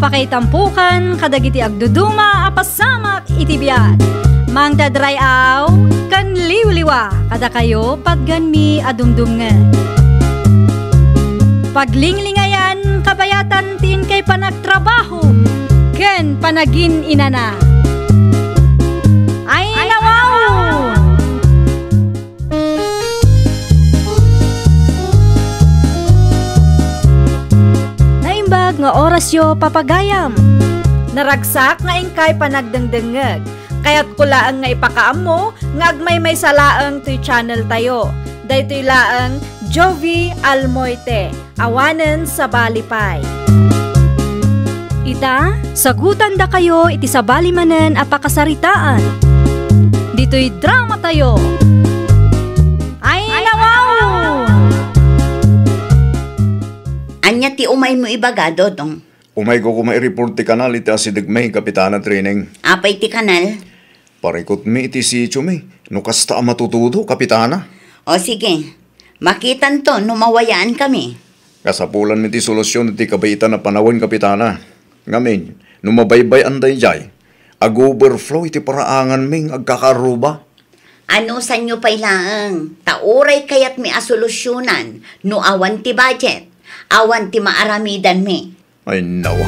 Apakaitampukan kadagiti agduduma apasamak iti biat. Mangdadrayaw kan liwliwa kada kayo patganmi adumdumngen. Paglinglingayan kabayatan tin kay panagtrabaho ken panagin inana. Ay nawaw! Naimbag nga orasyo papagayam. Naragsak nga ingkay panagdengdengeg. Kaya't kulaang nga ipakaam mo nga agmay salaang to'y channel tayo. Daytoy laang Jovi Almoite, awanen sa balipay. Ita, sagutan da kayo iti sabali manen apakasaritaan. Dito'y drama tayo. Ay nawaw! Anya ti umay mo ibagado dong? Umay ko kumai-report ti kanal iti asidagmay kapitana training. Apay ti kanal? Parikot mi iti si Chumay. No kasta matutudo kapitana. O sige, makitan to numawayaan kami. Kasapulan mi ti solusyon iti kabaitan na panawin kapitana. Ngamin, numabaybay anday jay. Ag-overflow iti paraangan ming agkakaruba. Ano sa inyo pailaang? Tauray kayat mi asolusyonan. No awan ti budget. Awan ti maaramidan mi. Ay nawa.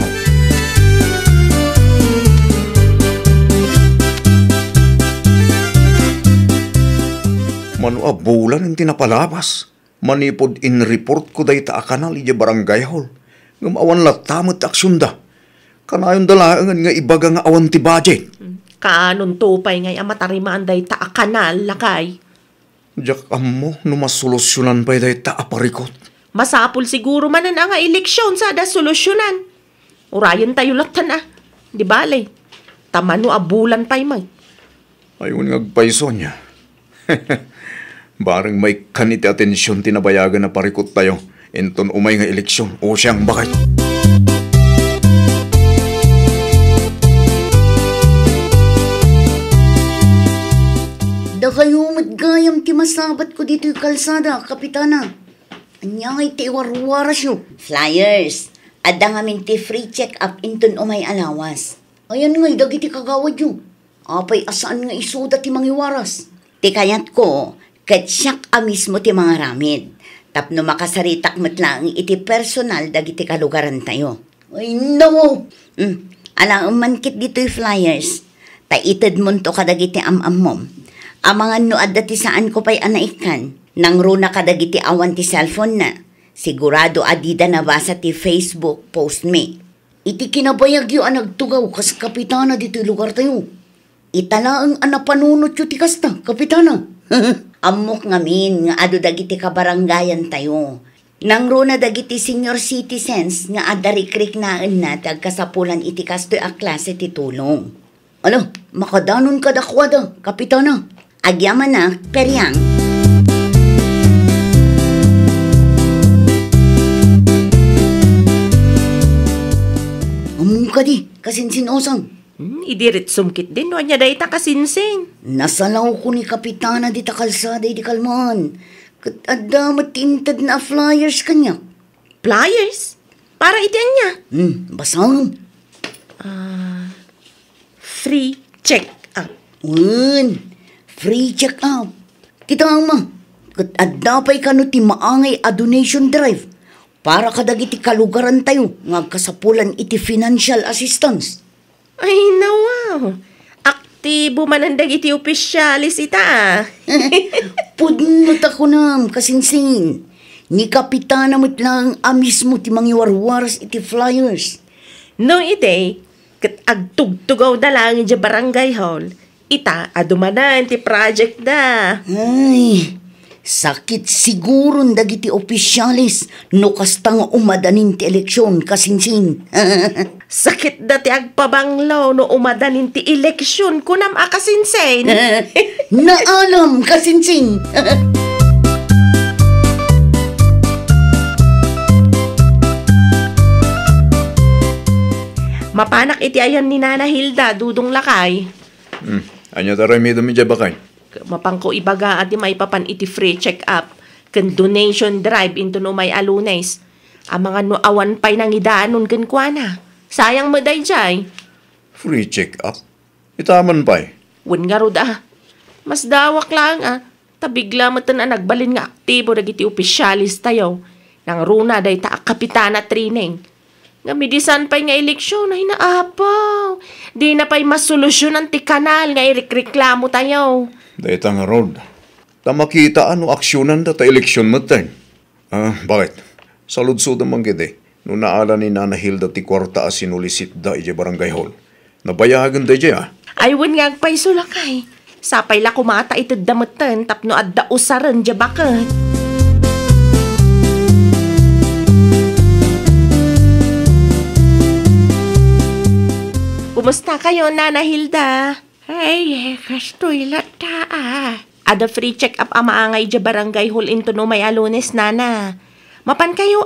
Manu abulan yung tinapalabas. Manipod in report ko day ta kanal ija barangay hall. Ngumawan latamot aksyon da. Kanayon dalaangan nga ibaga nga awan ti budget. Kaanon tupay ngay amatarimaan day ta kanal lakay. Diyak mo numasolusyonan pa day ta aparikot. Masapul siguro manan ang eleksyon sa da solusyonan. Urayan tayo latan Di bale. Tamano abulan pa'y may. Ayun ngagpaiso niya. Barang may kaniti atensyon tinabayagan na parikot tayo. Enton umay nga eleksyon. O siyang bakit? Da kayo matgayam ti masabat ko dito yung kalsada, kapitana. Anya ngay ti iwarwaras yo. Flyers. Adda nga ti free check-up inton umay alawas. Ayan ngay, dagiti kagawad yo. Apay asaan nga isuda ti mangiwaras. Ti kayat ko, katsyak mismo ti mga ramid. Tapno makasaritak matlang iti personal dagiti kalugaran tayo. Ay no! Alang mankit dito'y flyers. Taitid mo to kadagiti am-am mom. Amangan no adda ti saan ko pa'y anaikan. Nang runa kadagiti awan ti cellphone na. Sigurado adida nabasa ti Facebook post me. Iti kinabayag yu nagtugaw kas kapitana dito'y lugar tayo. Italaang anapanunot yu ti kasta, kapitana. Amok ngamin nga ado dagiti kabarangayan tayo. Nang runa dagiti senior citizens nga adarikrik naan na tagkasapulan iti kastoy a klase ti tulong. Ano, makadanon ka dakwada, kapitana. Agyaman na, peryang. Among ka di, kasinsinosang. Idirit sumkit din, no anya day ta kasinsin. Nasalaw ko ni kapitana di takalsada di kalman. Kat adda matintad na flyers kanya. Flyers? Para iti anya? Basang. Free check-up. Free check-up. Kita ma. Kat adda pa'y kano ti maangay a donation drive. Para kadagiti kalugaran tayo. Ngagkasapulan iti financial assistance. Ay, nawaw. Aktibo manandag iti opisyalis ita. Pudnot ako nam, kasinsin. Ni kapitana mo't lang mismo ti mangiwarwaras iti flyers. No ite, kat agtugtugaw da lang iti barangay hall. Ita, adumanan ti project da. Ay, sakit siguro dagiti opisyalis no kasta nga umadanin ti eleksyon, kasinsin. Sakit dati agpabanglaw no umadanin ti eleksyon kunam akasinsin. Naalam, kasinsin. Mapanak iti ayan ni Nana Hilda, dudong lakay. Anya taray may dumi dya bakay? Mapangko ibaga at di may papan iti free check-up. Kan donation drive into no may alunes. Ang mga no awan pa'y nang idaanon kan kwa na. Sayang mo day jay. Free check-up? Itaman pa eh. Wen nga rod Mas dawak lang Tabigla mo na nagbalin nga aktibo dagiti opisyalis tayo. Nang runa day ta kapitana training. Nga midisan pa'y nga eleksyon ay naapaw. Di na pa'y masolusyonan ti kanal nga ireklamo tayo. Dahita nga rod. Ta makita ano aksyonan da ta eleksyon mo tayo. Bakit? Saludsod naman gede. Nung naala ni Nana Hilda ti kwarta sinulisit da ije barangay hall. Nabayagan da ije Ay wen nga agpay sulakay. Sapay la kumata itid damutan tapno adda usaran dya bakit. Kumusta kayo, Nana Hilda? Ay, kastoy lata Ada free check-up maangay dya barangay hall into no may Alunes, Nana. Mapan kayo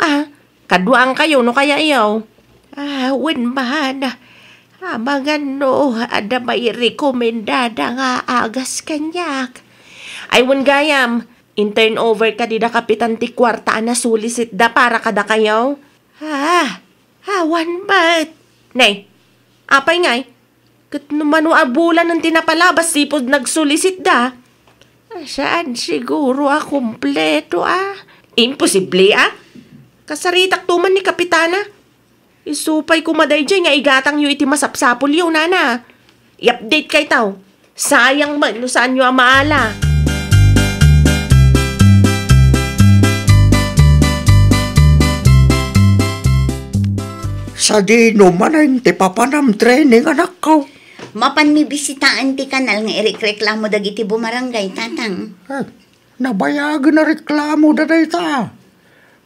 Kaduang kayo no kaya iyaw. Wen man. Magano, ada may rekomendada nga agas kanyak. Ay wen gayam, in-turn over ka di da kapitan ti kwarta na sulisit da para kada kayo. Wan ba't? Nay, apay ngay, kat numano abulan ng tinapalabas sipod nagsulisit da. Saan siguro kumpleto Imposible Kasaritak tuman ni kapitana. Isupay kumaday dyan nga igatang yu iti masapsapol yun, Nana. I-update kay tao. Sayang man no saan nyo maala. Sa di naman ay ti papanam training anak ko. Mapan mi bisitaan ti kanal nga ireklamo dagiti bumarangay, tatang. Nabayagan na reklamo da dayta.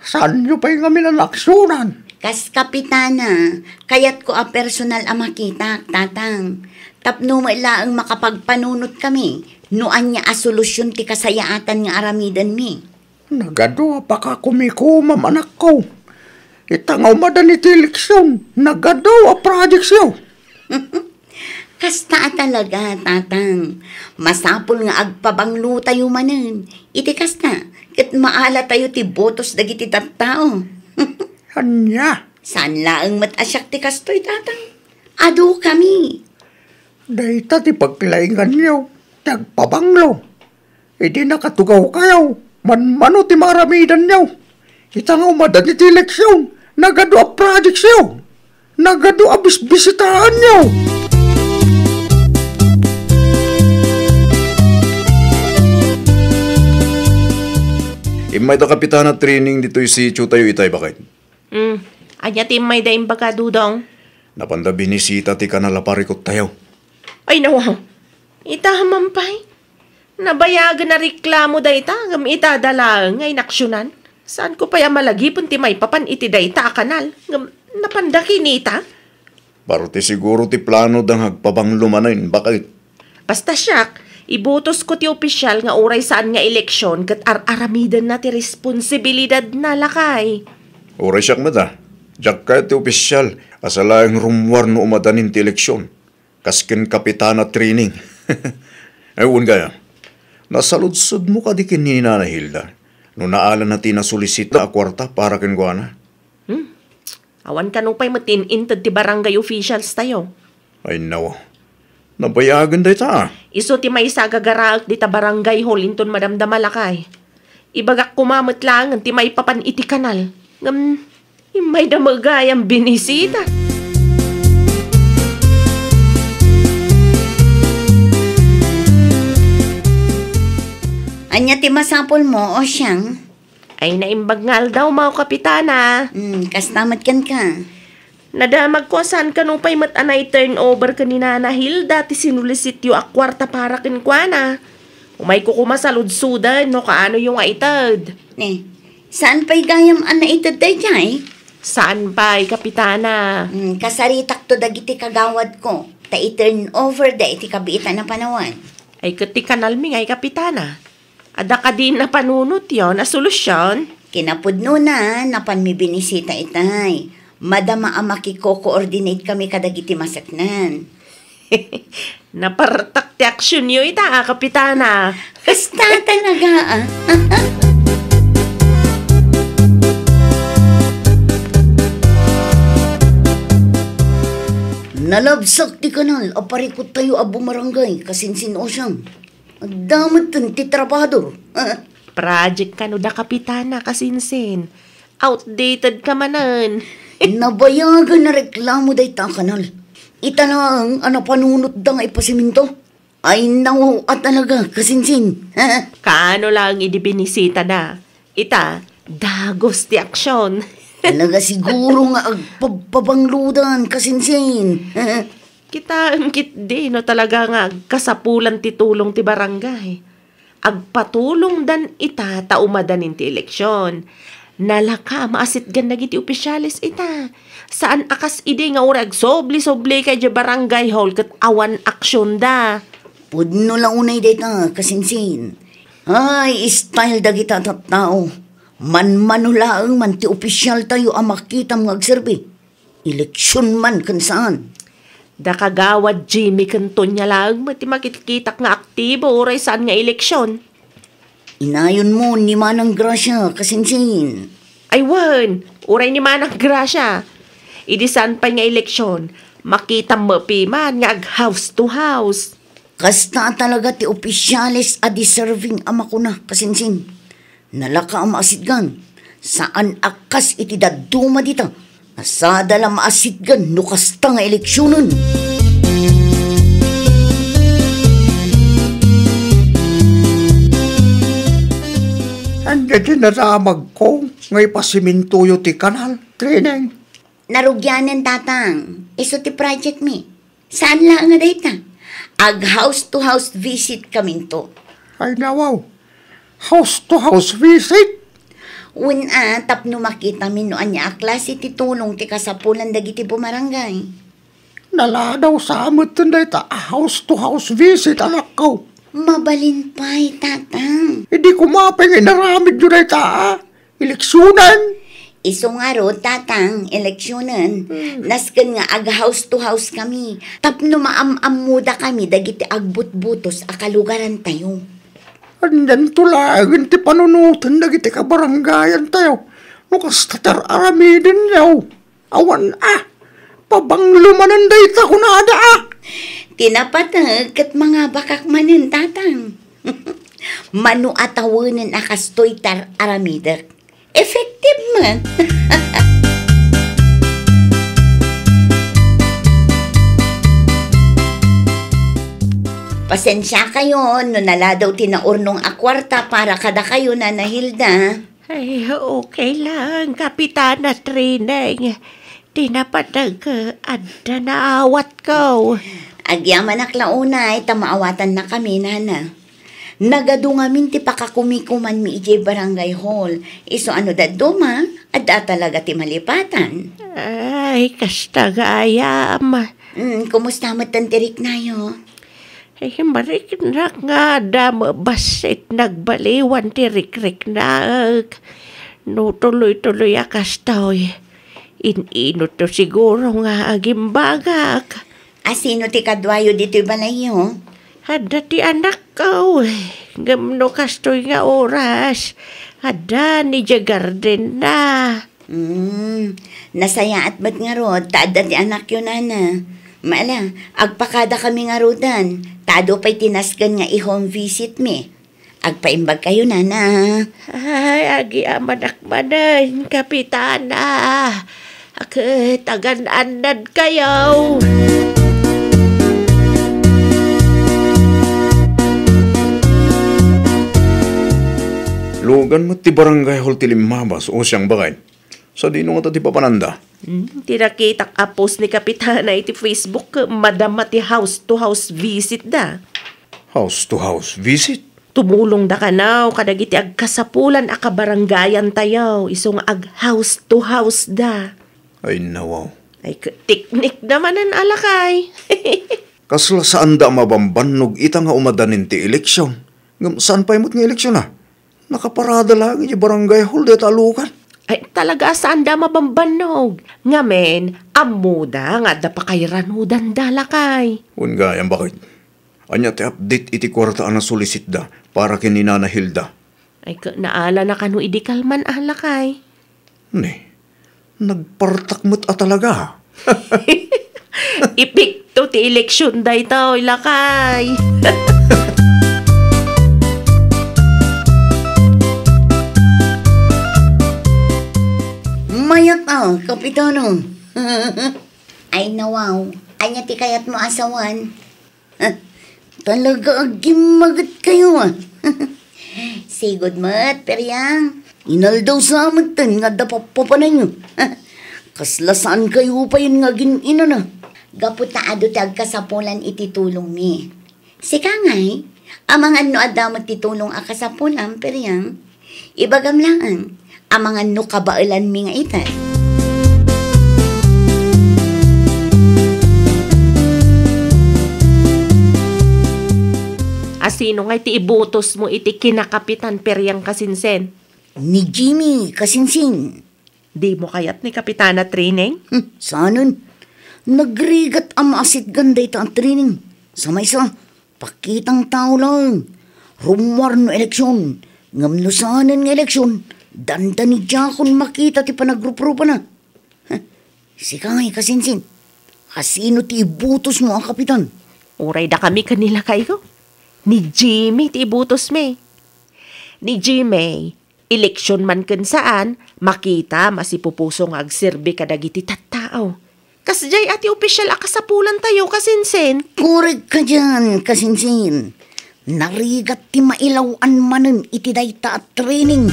Saan nyo pa'y nga minanaksyonan? Kas kapitana, kayat ko personal makita, tatang. Tapno mo ilaang makapagpanunot kami, nuan niya solusyon ti kasayaatan nga aramidan mi. Nagado pa ka kumikumam anak ko. Itangaw madan iti eleksyon, nagado project siyo. Kasta talaga, tatang. Masapol nga agpabanglo tayo manen. Iti kasta, kat maala tayo ti botos dagiti tattao. Anya? Saan laang matasyak ti kastoy, tatang? Ado kami. Dahita ti paglaingan niyo, tagpabanglo. Idi nakatugaw kayo, manmano ti maramidan niyo. Itangaw madan iti eleksyon, nagado a project siyo. Nagado a bisbisitaan niyo. Imay da kapitana training dito'y si Chutayo Itay bakit? Anya ti may daing baka dudong. Napanda binisita ti kanalaparikot tayo. Ay nawaw, itahamampay. Nabayagan na reklamo dayta, ngam itadala ngay naksyonan. Saan ko paya malagipon ti may papan iti dayta kanal, ngam napanda kinita. Baro ti siguro ti plano dang hagpabanglo manayin, bakit? Basta siyak, ibutos ko ti opisyal nga oray saan nga eleksyon kat aramidan na ti responsibilidad na lakay. Oray siyak mada. Diyak kayo ti opisyal, asalayang rumwar no umadanin ti eleksyon. Kaskin kapitana training. Ewan kaya, nasaludsod mo ka di kin ni Nana Hilda. No naala na tinasulisita a kwarta para kengwana. Awan ka nung pa'y matinintad ti barangay officials tayo. Ay nawa, nabayagan day ta. Iso ti may sagagaraak di ta barangay hall inton madamdamalakay. Ibagak kumamot lang ti may papan iti kanal. Ngam, may damagayang binisita. Anya ti masapol mo o siyang? Ay naimbagngal daw mao kapitana. Kastamat kan ka. Nadamag ko saan ka nung pa'y matanay turnover ka ni Nana Hilda ti sinulisityo a kwarta para kinkwana. Umay ko kumasaludsudan no kaano yung aitad. Saan pa'y gayam ana itad day jay? Saan pa'y kapitana? Kasaritak to dagiti kagawad ko. Ta i-turn over da iti kabitan na panawan. Ay kati kanal mi ngay kapitana. Ada ka din na panunot yon na solusyon? Kinapudno na, napan mi binisita itay. Madama makiko-coordinate kami kadagiti masaknan. Napartak ti aksyon nyo ita, kapitana. Kasta talaga, Nalabsak ti kanal, aparikot tayo a bumarangay, kasinsin o siyang. Damat ti trabador. Project ka no da kapitana kasinsin. Outdated ka manan. Nabayagan na reklamo day ta kanal. Ita lang panunot da nga ipasiminto. Ay nawaw at talaga kasinsin. Kaano lang idibinisita na. Ita, dagos ti aksyon. Talaga siguro nga agpabangludan kasinsin. Kita ang kitdi no talaga nga kasapulan ti tulong ti barangay. Agpatulong dan ita taumadanin ti eleksyon. Nalaka maasit gan nagiti opisyalis ita. Saan akas ide nga urag sobli-sobli kay di barangay hall kat awan aksyon da. Pudno lang unay data kasinsin. Ay, style da kita tao. Man-manulaang man ti opisyal tayo ang makita mga agserbi. Eleksyon man kan saan. Da kagawad Jimmy kanton niya lang mati makitkitak nga aktibo oray saan nga eleksyon. Inayon mo ni Manang Gracia kasinsin. Aywan, oray ni Manang Gracia. Idisan pa nga eleksyon, makita mo piman nga ag house to house. Kasta talaga ti opisyalis a deserving ama ko na kasinsin. Nalaka ang maasitgan. Saan akas iti daduma dita? Asada lang maasitgan no kasta nga eleksyonon. Anya dinaramag ko, ngay pasimintuyo ti kanal, training. Narugyanan tatang. Iso ti project mi. Saan lang nga data? Ag house to house visit kami to. Ay nawaw, house to house visit. Tapno makita min no anya klase ti tulong ti kasapulan dagiti bumarangay. Naladaw sa amot tunday ta, house to house visit anak ko. Mabalin pa'y tatang. Hindi ko mapingin naramid yun ay ta, eleksyonan. Iso nga ro, tatang, eleksyonan. Nasken nga ag house to house kami. Tapno maam-amuda kami dagiti agbut-butos akalugaran tayo. Andan tulagan ti panunutan dagiti kabaranggayan tayo. Nukas tatar aramidin yaw. Awan pabanglumanan day ta kunada Tinapatag kat mga bakak manin tatang. Manu atawanan akastoy tar aramider. Effective man. Pasensya kayo, no nala daw tinaurnong akwarta para kada kayo na Hilda. Ay, okay lang, Kapitana Trineng. Tinapadag ka, adda na awat ko. Agyaman aklaunay, tamaawatan na kami, nana. Nagadungamin ti pakakumikuman mi ije barangay hall. Iso ano daduma, adda talaga ti malipatan. Ay, kasta gayam. Kumusta mo tantirik na yo? Ay, mariknak nga da mabasit nagbaliwan ti rik-rik na. No tuloy-tuloy akas tao'y. Inino to siguro nga agimbagak. Sino ti kadwayo dito'y balayo? Hada ti anak ko. Gamno kastoy nga oras. Hada ni Jagarden na. Nasaya at ba't nga ro, taada ti anak yun, nana. Maala, agpakada kami nga rodan. Tado pa'y tinasgan nga i-home visit mi. Agpaimbag kayo, nana. Ay, agi amanak-manan, Kapitana. Akit, agan-anad kayo. Lugan mo ti barangay hall ti Limabas o siyang bakay. Sa dino nga ti papananda. Tinakitak apos ni Kapitana iti Facebook, madama ti house to house visit da. House to house visit? Tumulong da kanaw, kadagiti agkasapulan akabaranggayan tayaw, isong ag house to house da. Ay nawaw. Ay, tiknik naman ang alakay. Kasla saan da mabambanog ita nga umadanin ti eleksyon. Saan pa imot nga eleksyon na? Nakaparada lang yung barangay hall de talukan. Ay, talaga saan da mabambanog? Ngamen, amuda nga da pa kay ranudan dalakay. Gayang bakit? Anya ti update iti kwartaan na solicit da para kininana Hilda. Ay, naala na kanu idikal man alakay. Ne, nagpartakmat talaga. Ipikto ti eleksyon day tao, ilakay. Mayat kapitano. Ay nawaw, anya ti kayat mo asawan. Talaga agimagat kayo Sigod mat, peryang. Inaldaw sa amatan nga dapapapanan nyo. Kaslasaan kayo pa yun nga ginina na. Gapot na ado tag kasapulan ititulong mi. Sika ngay, amang ano adamat titulong akasapulan, peryang. Ibagam lang, amang ano kabailan mi nga itan. Asino nga iti ibutos mo iti kinakapitan peryang kasinsen? Ni Jimmy, kasinsin. Di mo kayat ni Kapitana Training? Saanon? Nagrigat ang maasit ganday ta ang training. Samay sa, pakitang tao lang. Rumwar no eleksyon. Ngam no saanan nga eleksyon. Danda ni Jakon makita ti panagrup-rupa na. Sika ngay kasinsin. Asino ti ibutos mo ang kapitan? Uray da kami kanila kayo. Ni Jimmy ti ibutos me. Ni Jimmy, eleksyon man kun saan, makita masipupusong agserbi kadagiti tattao. Kasjay ati opisyal akasapulan tayo kasinsin. Korek ka dyan, kasinsin. Narigat ti mailawan manen iti dayta at training.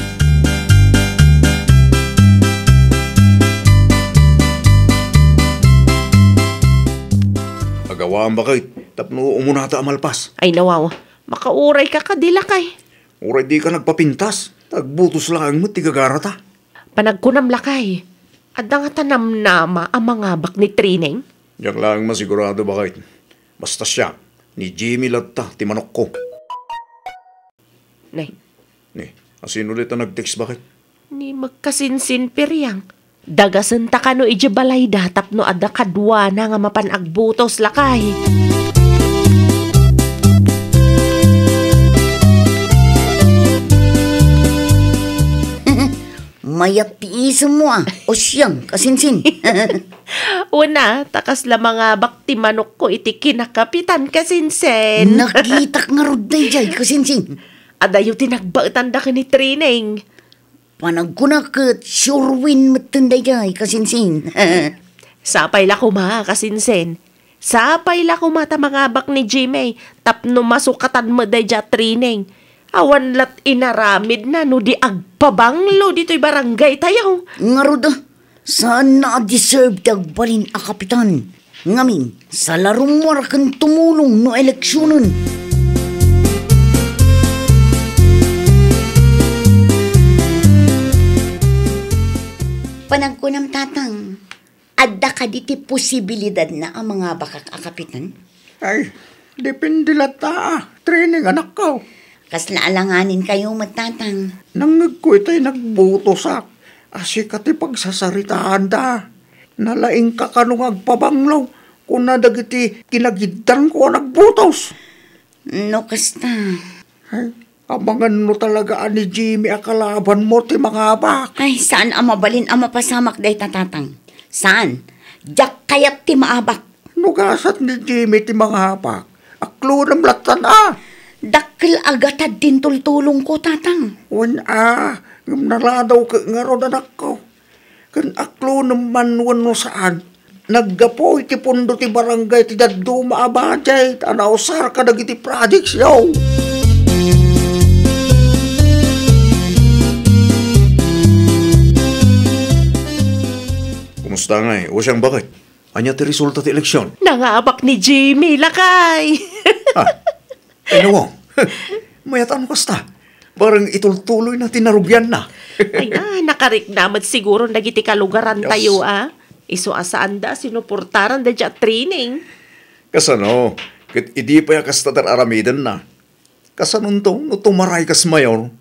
Agawaan ba kayo? Tapno umunata amalpas. Ay nawaw, makauray ka kadila kay. Uray di ka nagpapintas. Tagbutos lang mo tigagarata. Panagkunam lakay. Adda nga tanamnama ang mga bak ni Training. Diyan lang masigurado ba kayo? Basta siya, ni Jimmy Latta, ti manok ko. Nay, Asin ulit ang nag-text ba kayo? ni magkasinsin peryang. Dagasan ta ka no ijabalay datap no adda kadwa na nga mapanagbutos lakay. Mayat ti isa mo o siyang kasinsin. Una, takas la mga bakti manok ko iti kinakapitan kasinsen. Nakitak nga roday jay kasinsin. Adayo tinagbautan da ka ni Training. Panagkunakot, sure win matanday jay kasinsin. Sapay la kuma kasinsen. Sapay la kumata mga bak ni Jimmy. Tapno masukatan mo day ja Training. Awan lat inaramid na no di agpabanglo dito'y barangay tayo. Nga roda, saan na deserve tagbalin a kapitan? Ngamin, sa larong warakan tumulong no eleksyonon. Panagkunam tatang, adda ka diti posibilidad na ang mga bakak akapitan? Ay, depende lata. Training anak ko. Kas naalanganin kayo matatang. Nangag ko ita'y nagbutosak. Asikat pagsasaritaan da. Nalaing ka kanong agpabanglaw. Kung nadagiti kinagiddan ko nagbutos. No, kasta. Ay, abangan mo talaga ni Jimmy akalaban mo ti mga bak. Ay, saan ang mabalin ang mapasamak day tatatang? Saan? Diyak kayat ti maabak. Nugasat ni Jimmy ti mga bak. Aklo ng latan Dakil agatad din tultulong ko, tatang. Naradaw ka nga ron anak ko. Kan aklo naman wano saan. Naggapo iti pundo ti barangay ti daddo maabajay. Anausar ka nagiti projects yaw. Kumusta nga O siyang bakit? Anya ti resulta ti eleksyon? Nangabak ni Jimmy lakay. Ano mo? Mayatan mo kasta. Barang itultuloy na tinarugyan na. Ay nakariknamat siguro nagiti kalugaran tayo Iso asaan da sinuportaran da dya Training. Kasano, kat idi pa ya kasta aramidan na. Kasanon to, no tumaray kas mayor.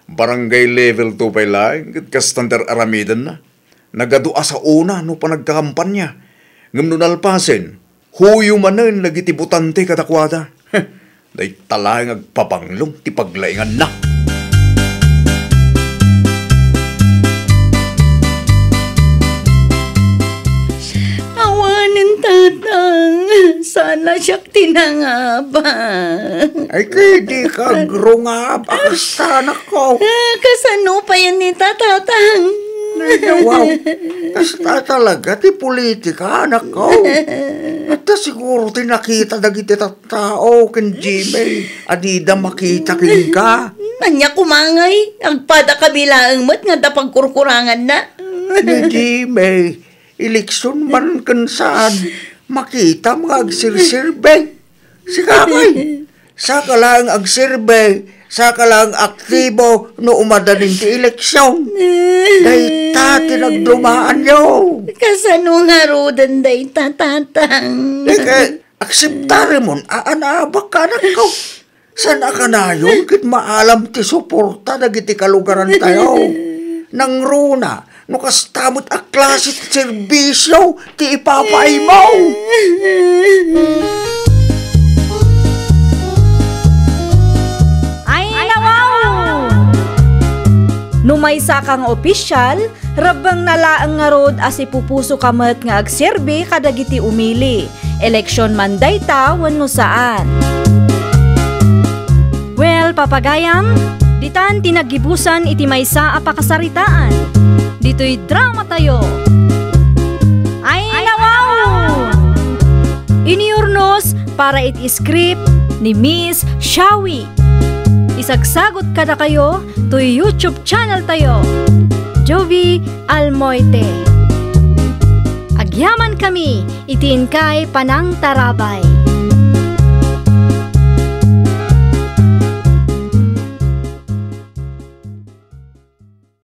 Barangay level 2 pa lang, kat kasta aramidan na. Nagadua sa una no panagkakampanya. Ngam nun alpasen, huyo manen nagiti butante katakwada. Day talang agpabanglong ti paglaingan na. Awanan, tata. Sana siya tinangabang. Ay, kay di ka grungab. Akasta na ko. Kasano pa yan ni tatatang? Wow. Kasta talaga, ti politika, anak ko. At siguro tinakita dagiti tao ken Jimmy. Adida makita kin ka. Anya kumangay, agpada kabilaang mat nga dapagkurkurangan na. Ni Jimmy, eleksyon man kan saan, makita mga agsirsirbay. Sikakay, saka lang agsirbe, saka lang aktibo no umadanin ti eleksyon. Day tati nagdumaan nyo. Kasano nga rodan day tatatang? Eka, akseptare mon, aanabak ka na ko. Sana ka na yun, kit maalam ti suporta dagiti kalugaran tayo. Nang runa, no kastamot a klase ti serbisyo, ti ipapay mo. Ay, nawaw! Numaysa kang opisyal, rabang nalaang nga rod as ipupuso kamat nga agserbe kadagiti umili. Eleksyon man dayta wenno saan. Well, papagayam, ditan tinagibusan iti maysa a pakasaritaan. Dito'y drama tayo. Ay, nawaw! Iniurnos para iti script ni Miss Shawi. Isagsagot kada kayo to YouTube channel tayo, Jovi Almoite. Agyaman kami, itin kay Panang Tarabay.